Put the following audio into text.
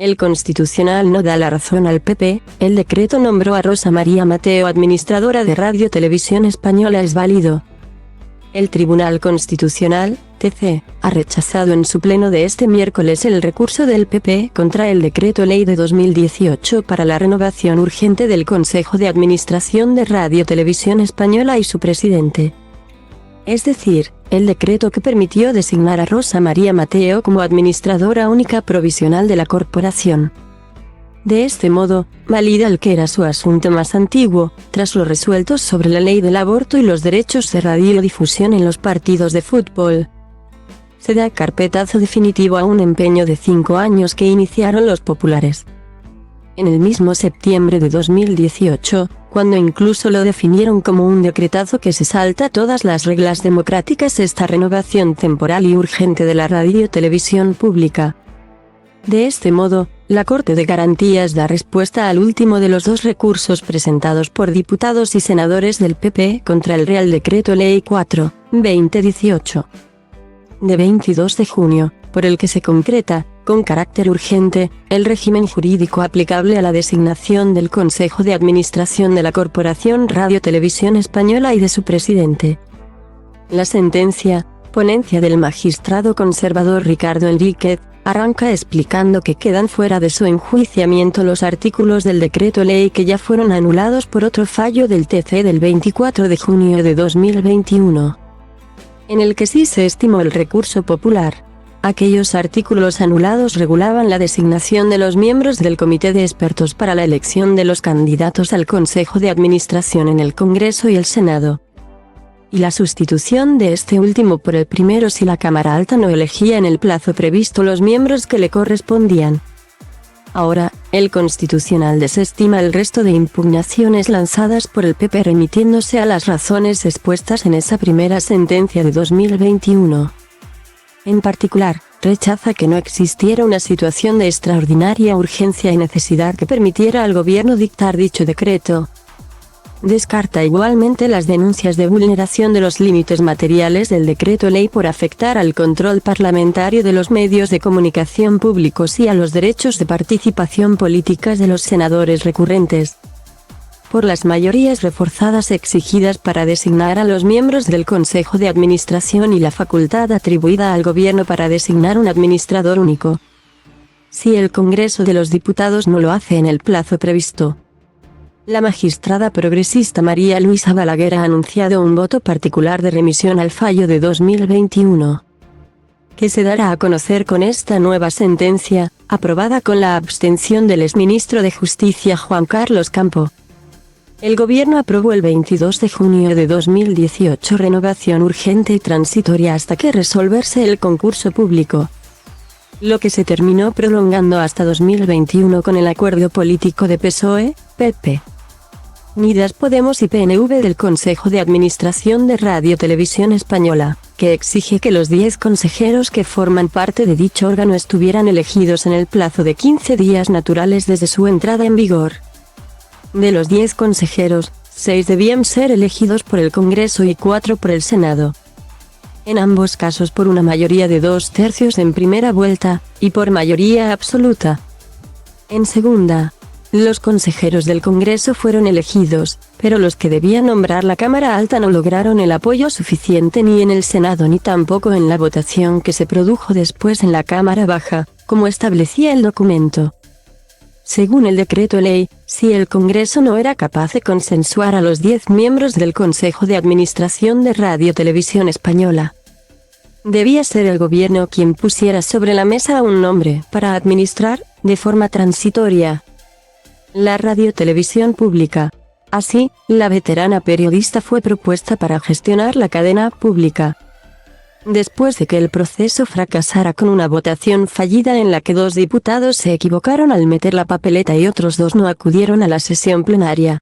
El Constitucional no da la razón al PP, el decreto nombró a Rosa María Mateo administradora de Radio Televisión Española es válido. El Tribunal Constitucional, TC, ha rechazado en su pleno de este miércoles el recurso del PP contra el Decreto Ley de 2018 para la renovación urgente del Consejo de Administración de Radio Televisión Española y su presidente. Es decir, el decreto que permitió designar a Rosa María Mateo como administradora única provisional de la corporación. De este modo, valida el que era su asunto más antiguo, tras los resueltos sobre la ley del aborto y los derechos de radiodifusión en los partidos de fútbol. Se da carpetazo definitivo a un empeño de 5 años que iniciaron los populares. En el mismo septiembre de 2018, cuando incluso lo definieron como un decretazo que se salta todas las reglas democráticas, esta renovación temporal y urgente de la radio-televisión pública. De este modo, la Corte de Garantías da respuesta al último de los 2 recursos presentados por diputados y senadores del PP contra el Real Decreto Ley 4/2018. De 22 de junio, por el que se concreta, con carácter urgente, el régimen jurídico aplicable a la designación del Consejo de Administración de la Corporación Radio Televisión Española y de su presidente. La sentencia, ponencia del magistrado conservador Ricardo Enríquez, arranca explicando que quedan fuera de su enjuiciamiento los artículos del decreto ley que ya fueron anulados por otro fallo del TC del 24 de junio de 2021. En el que sí se estimó el recurso popular. Aquellos artículos anulados regulaban la designación de los miembros del Comité de Expertos para la elección de los candidatos al Consejo de Administración en el Congreso y el Senado. Y la sustitución de este último por el primero si la Cámara Alta no elegía en el plazo previsto los miembros que le correspondían. Ahora, el Constitucional desestima el resto de impugnaciones lanzadas por el PP remitiéndose a las razones expuestas en esa primera sentencia de 2021. En particular, rechaza que no existiera una situación de extraordinaria urgencia y necesidad que permitiera al gobierno dictar dicho decreto. Descarta igualmente las denuncias de vulneración de los límites materiales del decreto ley por afectar al control parlamentario de los medios de comunicación públicos y a los derechos de participación políticas de los senadores recurrentes. Por las mayorías reforzadas exigidas para designar a los miembros del Consejo de Administración y la facultad atribuida al Gobierno para designar un administrador único. Si el Congreso de los Diputados no lo hace en el plazo previsto. La magistrada progresista María Luisa Balaguer ha anunciado un voto particular de remisión al fallo de 2021. Que se dará a conocer con esta nueva sentencia, aprobada con la abstención del exministro de Justicia Juan Carlos Campo. El gobierno aprobó el 22 de junio de 2018 renovación urgente y transitoria hasta que resolverse el concurso público. Lo que se terminó prolongando hasta 2021 con el acuerdo político de PSOE, PP, Unidas Podemos y PNV del Consejo de Administración de Radio Televisión Española, que exige que los 10 consejeros que forman parte de dicho órgano estuvieran elegidos en el plazo de 15 días naturales desde su entrada en vigor. De los 10 consejeros, 6 debían ser elegidos por el Congreso y 4 por el Senado. En ambos casos por una mayoría de 2/3 en primera vuelta, y por mayoría absoluta. En segunda, los consejeros del Congreso fueron elegidos, pero los que debía nombrar la Cámara Alta no lograron el apoyo suficiente ni en el Senado ni tampoco en la votación que se produjo después en la Cámara Baja, como establecía el documento. Según el decreto ley, si el Congreso no era capaz de consensuar a los 10 miembros del Consejo de Administración de Radio Televisión Española, debía ser el gobierno quien pusiera sobre la mesa un nombre para administrar, de forma transitoria, la radiotelevisión pública. Así, la veterana periodista fue propuesta para gestionar la cadena pública. Después de que el proceso fracasara con una votación fallida en la que 2 diputados se equivocaron al meter la papeleta y otros 2 no acudieron a la sesión plenaria.